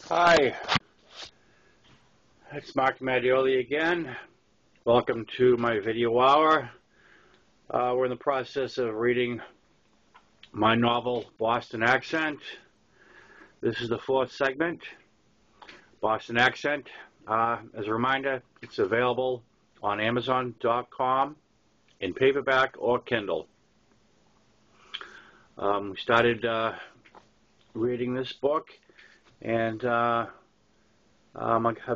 Hi, it's Mark Mattioli again. Welcome to my video hour. We're in the process of reading my novel, Boston Accent. This is the fourth segment, Boston Accent. As a reminder, it's available on Amazon.com in paperback or Kindle. We started reading this book, and I've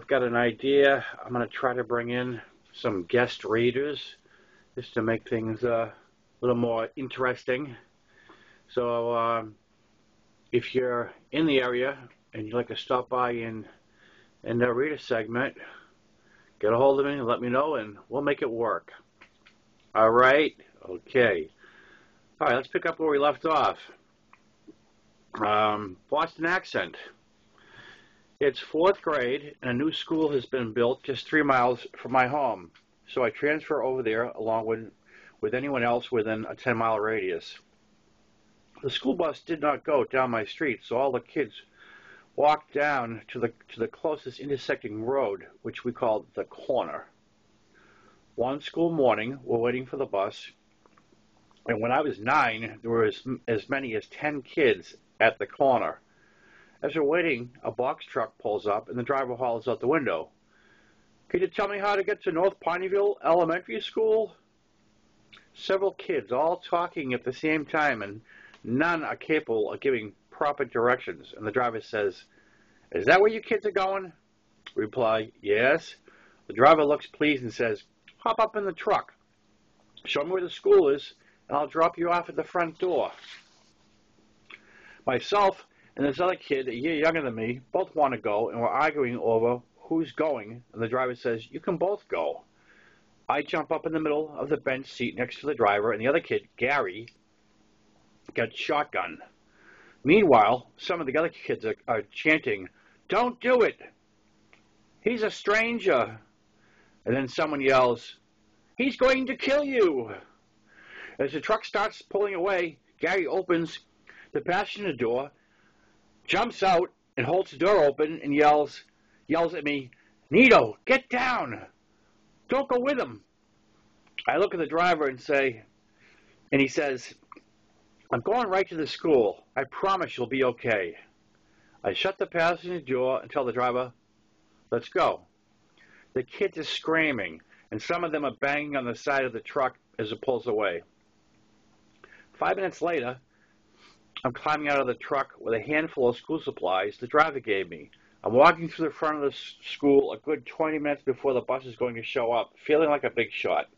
got an idea. I'm going to try to bring in some guest readers just to make things a little more interesting. So if you're in the area and you'd like to stop by and read a segment, get a hold of me and let me know, and we'll make it work. All right? Okay. All right, let's pick up where we left off. Boston Accent. It's fourth grade, and a new school has been built just 3 miles from my home, so I transfer over there along with anyone else within a 10-mile radius. The school bus did not go down my street, so all the kids walked down to the closest intersecting road, which we called the corner. One school morning, we're waiting for the bus, and when I was 9, there were as many as 10 kids at the corner. As we're waiting, a box truck pulls up and the driver hauls out the window. "Can you tell me how to get to North Pineyville Elementary School?" Several kids all talking at the same time, and none are capable of giving proper directions. And the driver says, "Is that where you kids are going?" We reply, "Yes." The driver looks pleased and says, "Hop up in the truck. Show me where the school is, and I'll drop you off at the front door." Myself and this other kid, a year younger than me, both want to go, and we're arguing over who's going, and the driver says, "You can both go." I jump up in the middle of the bench seat next to the driver, and the other kid, Gary, gets shotgun. Meanwhile, some of the other kids are chanting, "Don't do it! He's a stranger!" And then someone yells, "He's going to kill you!" As the truck starts pulling away, Gary opens the passenger door, jumps out and holds the door open and yells at me, "Nito, get down! Don't go with him!" I look at the driver and he says, "I'm going right to the school. I promise you'll be okay." I shut the passenger door and tell the driver, "Let's go." The kids are screaming, and some of them are banging on the side of the truck as it pulls away. 5 minutes later, I'm climbing out of the truck with a handful of school supplies the driver gave me. I'm walking through the front of the school a good 20 minutes before the bus is going to show up, feeling like a big shot.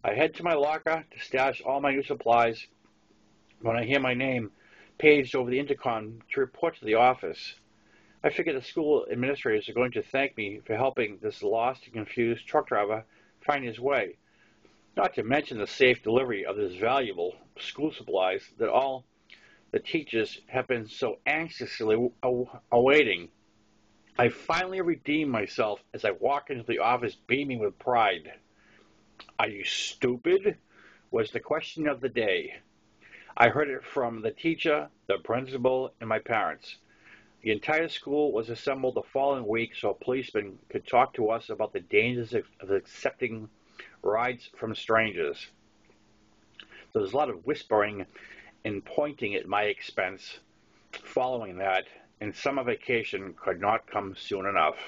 I head to my locker to stash all my new supplies when I hear my name paged over the intercom to report to the office. I figure the school administrators are going to thank me for helping this lost and confused truck driver find his way, not to mention the safe delivery of this valuable school supplies that all the teachers have been so anxiously awaiting. I finally redeem myself as I walk into the office beaming with pride. "Are you stupid?" was the question of the day. I heard it from the teacher, the principal, and my parents. The entire school was assembled the following week so a policeman could talk to us about the dangers of accepting rides from strangers. There was a lot of whispering and pointing at my expense following that, and summer vacation could not come soon enough.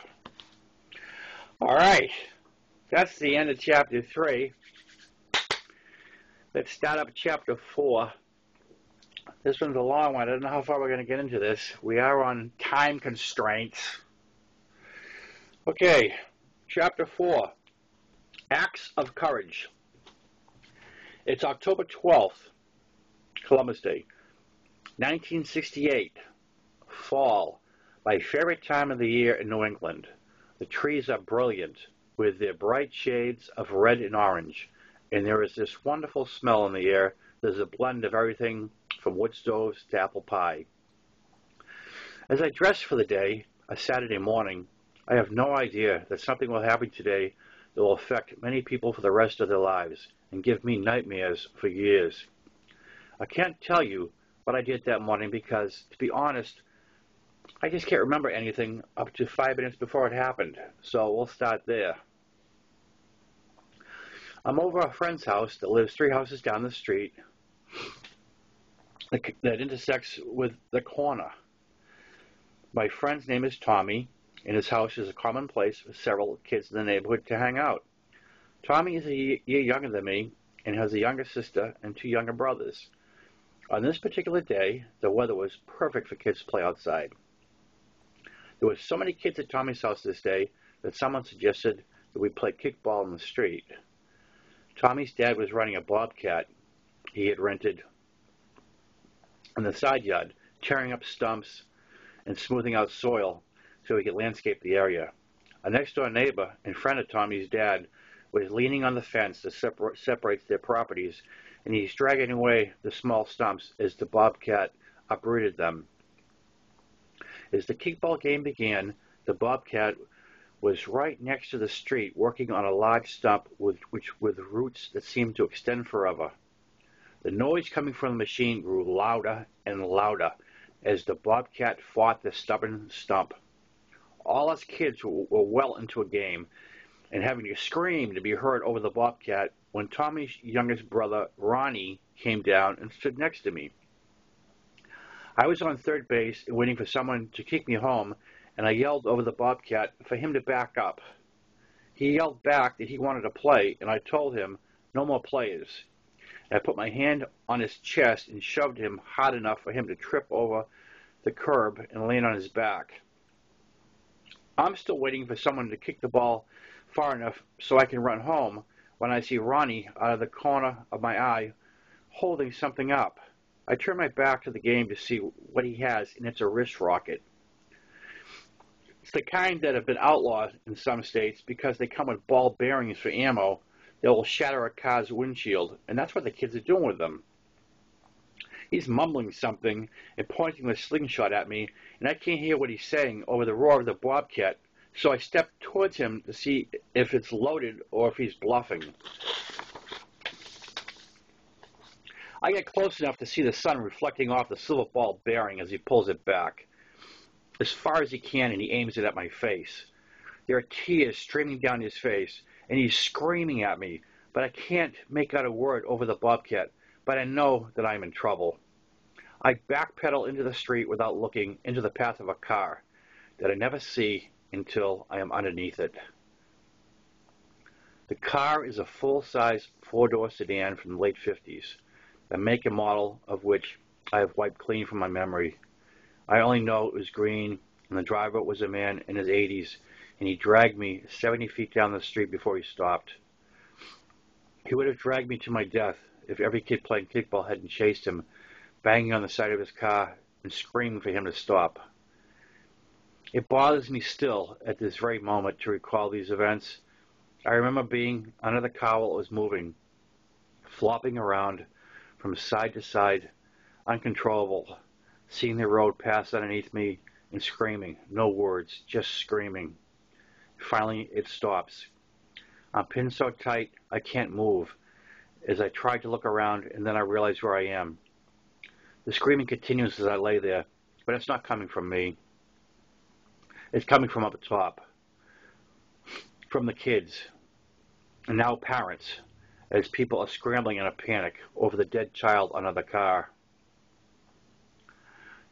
All right, that's the end of chapter 3. Let's start up chapter 4. This one's a long one. I don't know how far we're going to get into this. We are on time constraints. Okay, chapter 4, Acts of Courage. It's October 12th, Columbus Day, 1968, fall, my favorite time of the year in New England. The trees are brilliant with their bright shades of red and orange, and there is this wonderful smell in the air. There's a blend of everything from wood stoves to apple pie. As I dress for the day, a Saturday morning, I have no idea that something will happen today that will affect many people for the rest of their lives and give me nightmares for years. I can't tell you what I did that morning because, to be honest, I just can't remember anything up to 5 minutes before it happened, so we'll start there. I'm over a friend's house that lives 3 houses down the street that intersects with the corner. My friend's name is Tommy, and his house is a common place for several kids in the neighborhood to hang out. Tommy is a year younger than me and has a younger sister and 2 younger brothers. On this particular day, the weather was perfect for kids to play outside. There were so many kids at Tommy's house this day that someone suggested that we play kickball in the street. Tommy's dad was running a bobcat he had rented in the side yard, tearing up stumps and smoothing out soil so he could landscape the area. A next-door neighbor and friend of Tommy's dad was leaning on the fence that separates their properties, and he's dragging away the small stumps as the bobcat uprooted them. As the kickball game began, the bobcat was right next to the street, working on a large stump with roots that seemed to extend forever. The noise coming from the machine grew louder and louder as the bobcat fought the stubborn stump. All us kids were well into a game and having to scream to be heard over the bobcat when Tommy's youngest brother, Ronnie, came down and stood next to me. I was on third base waiting for someone to kick me home, and I yelled over the bobcat for him to back up. He yelled back that he wanted to play, and I told him, no more players. I put my hand on his chest and shoved him hard enough for him to trip over the curb and land on his back. I'm still waiting for someone to kick the ball far enough so I can run home when I see Ronnie out of the corner of my eye holding something up. I turn my back to the game to see what he has, and it's a wrist rocket. It's the kind that have been outlawed in some states because they come with ball bearings for ammo that will shatter a car's windshield, and that's what the kids are doing with them. He's mumbling something and pointing the slingshot at me, and I can't hear what he's saying over the roar of the bobcat, so I step towards him to see if it's loaded or if he's bluffing. I get close enough to see the sun reflecting off the silver ball bearing as he pulls it back as far as he can, and he aims it at my face. There are tears streaming down his face, and he's screaming at me, but I can't make out a word over the bobcat, but I know that I'm in trouble. I backpedal into the street without looking into the path of a car that I never see until I am underneath it. The car is a full-size four-door sedan from the late 50s, the make and model of which I have wiped clean from my memory. I only know it was green, and the driver was a man in his 80s, and he dragged me 70 feet down the street before he stopped. He would have dragged me to my death if every kid playing kickball hadn't chased him, banging on the side of his car and screaming for him to stop. It bothers me still at this very moment to recall these events. I remember being under the car while it was moving, flopping around from side to side, uncontrollable, seeing the road pass underneath me and screaming, no words, just screaming. Finally, it stops. I'm pinned so tight I can't move as I try to look around, and then I realize where I am. The screaming continues as I lay there, but it's not coming from me. It's coming from up top, from the kids, and now parents, as people are scrambling in a panic over the dead child under the car.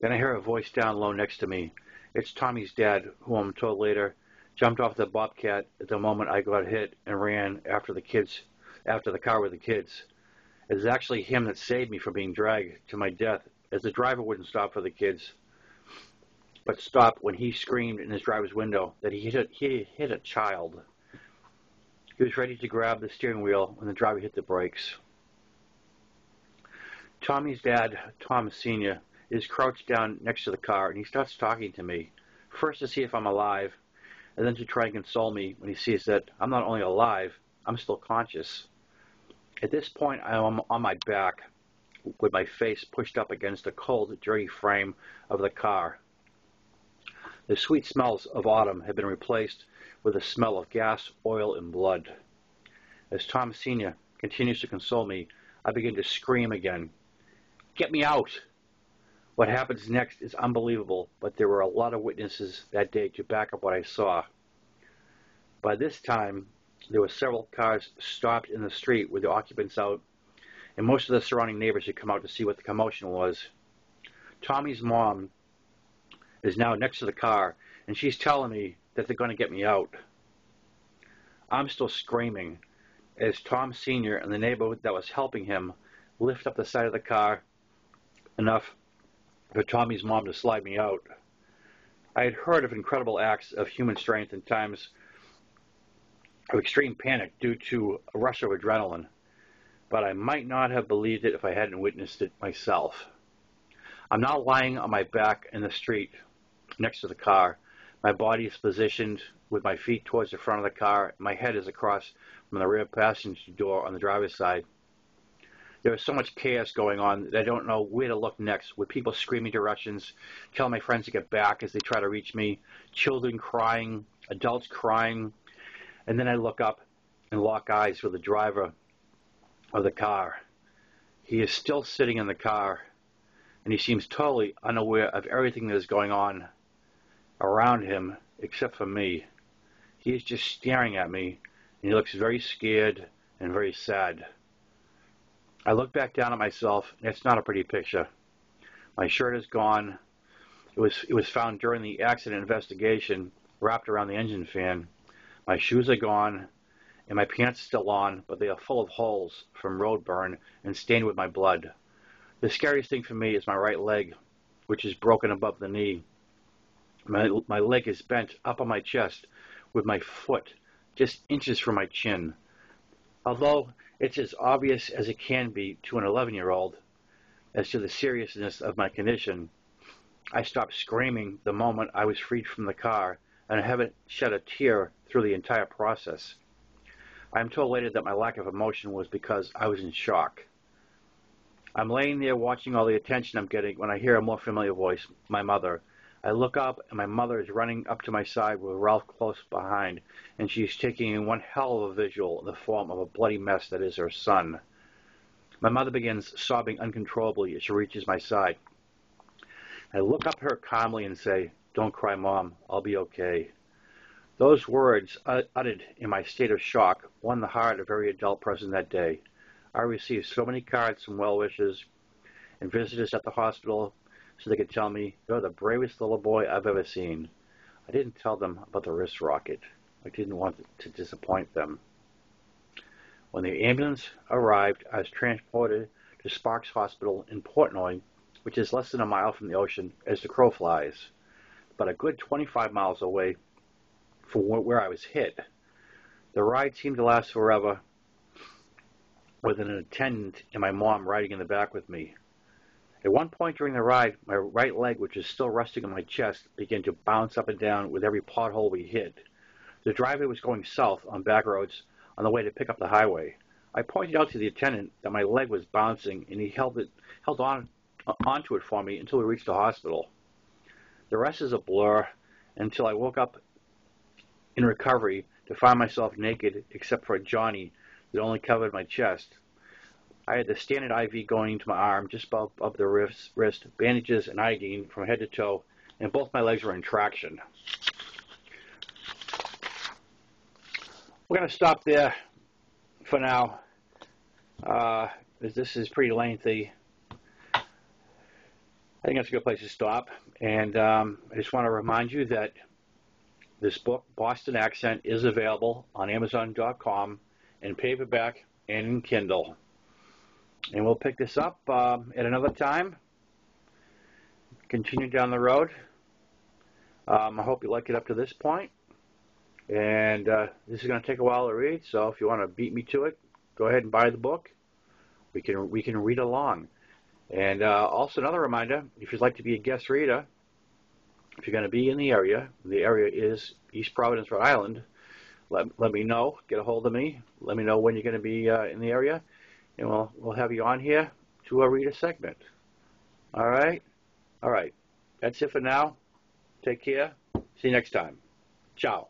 Then I hear a voice down low next to me. It's Tommy's dad, who I'm told later jumped off the bobcat at the moment I got hit and ran after the car with the kids. It is actually him that saved me from being dragged to my death, as the driver wouldn't stop for the kids, but stopped when he screamed in his driver's window that he hit a child. He was ready to grab the steering wheel when the driver hit the brakes. Tommy's dad, Tom Sr., is crouched down next to the car, and he starts talking to me, first to see if I'm alive, and then to try and console me when he sees that I'm not only alive, I'm still conscious. At this point, I'm on my back, with my face pushed up against the cold, dirty frame of the car. The sweet smells of autumn have been replaced with the smell of gas, oil, and blood. As Tom Sr. continues to console me, I begin to scream again. Get me out! What happens next is unbelievable, but there were a lot of witnesses that day to back up what I saw. By this time, there were several cars stopped in the street with the occupants out, and most of the surrounding neighbors had come out to see what the commotion was. Tommy's mom is now next to the car, and she's telling me that they're going to get me out. I'm still screaming as Tom Sr. and the neighbor that was helping him lift up the side of the car enough for Tommy's mom to slide me out. I had heard of incredible acts of human strength in times of extreme panic due to a rush of adrenaline, but I might not have believed it if I hadn't witnessed it myself. I'm now lying on my back in the street next to the car. My body is positioned with my feet towards the front of the car. My head is across from the rear passenger door on the driver's side. There is so much chaos going on that I don't know where to look next, with people screaming directions, telling my friends to get back as they try to reach me, children crying, adults crying, and then I look up and lock eyes with the driver of the car. He is still sitting in the car, and he seems totally unaware of everything that is going on around him except for me. He is just staring at me, and he looks very scared and very sad. I look back down at myself, and it's not a pretty picture. My shirt is gone. It was found during the accident investigation, wrapped around the engine fan. My shoes are gone, and my pants still on, but they are full of holes from road burn and stained with my blood. The scariest thing for me is my right leg, which is broken above the knee. My leg is bent up on my chest with my foot just inches from my chin. Although it's as obvious as it can be to an 11-year-old as to the seriousness of my condition, I stopped screaming the moment I was freed from the car, and I haven't shed a tear through the entire process. I am told later that my lack of emotion was because I was in shock. I'm laying there watching all the attention I'm getting when I hear a more familiar voice, my mother. I look up, and my mother is running up to my side with Ralph close behind, and she's taking in one hell of a visual in the form of a bloody mess that is her son. My mother begins sobbing uncontrollably as she reaches my side. I look up at her calmly and say, "Don't cry, Mom. I'll be okay." Those words, uttered in my state of shock, won the heart of every adult present that day. I received so many cards from well-wishers and visitors at the hospital so they could tell me, "You're the bravest little boy I've ever seen." I didn't tell them about the wrist rocket. I didn't want to disappoint them. When the ambulance arrived, I was transported to Sparks Hospital in Portnoy, which is less than a mile from the ocean as the crow flies, but a good 25 miles away from where I was hit. The ride seemed to last forever, with an attendant and my mom riding in the back with me. At one point during the ride, my right leg, which is still resting on my chest, began to bounce up and down with every pothole we hit. The driver was going south on back roads on the way to pick up the highway. I pointed out to the attendant that my leg was bouncing, and he held onto it for me until we reached the hospital. The rest is a blur until I woke up in recovery to find myself naked except for a Johnny that only covered my chest. I had the standard IV going into my arm just above the wrist, bandages and iodine from head to toe, and both my legs were in traction. We're going to stop there for now, as this is pretty lengthy. I think that's a good place to stop. And I just want to remind you that this book, Boston Accent, is available on Amazon.com in paperback and in Kindle. And we'll pick this up at another time. Continue down the road. I hope you like it up to this point. And this is going to take a while to read, so if you want to beat me to it, go ahead and buy the book. We can read along. And also another reminder, if you'd like to be a guest reader, if you're going to be in the area is East Providence, Rhode Island, let me know. Get a hold of me. Let me know when you're going to be in the area, and we'll have you on here to read a segment. All right? All right. That's it for now. Take care. See you next time. Ciao.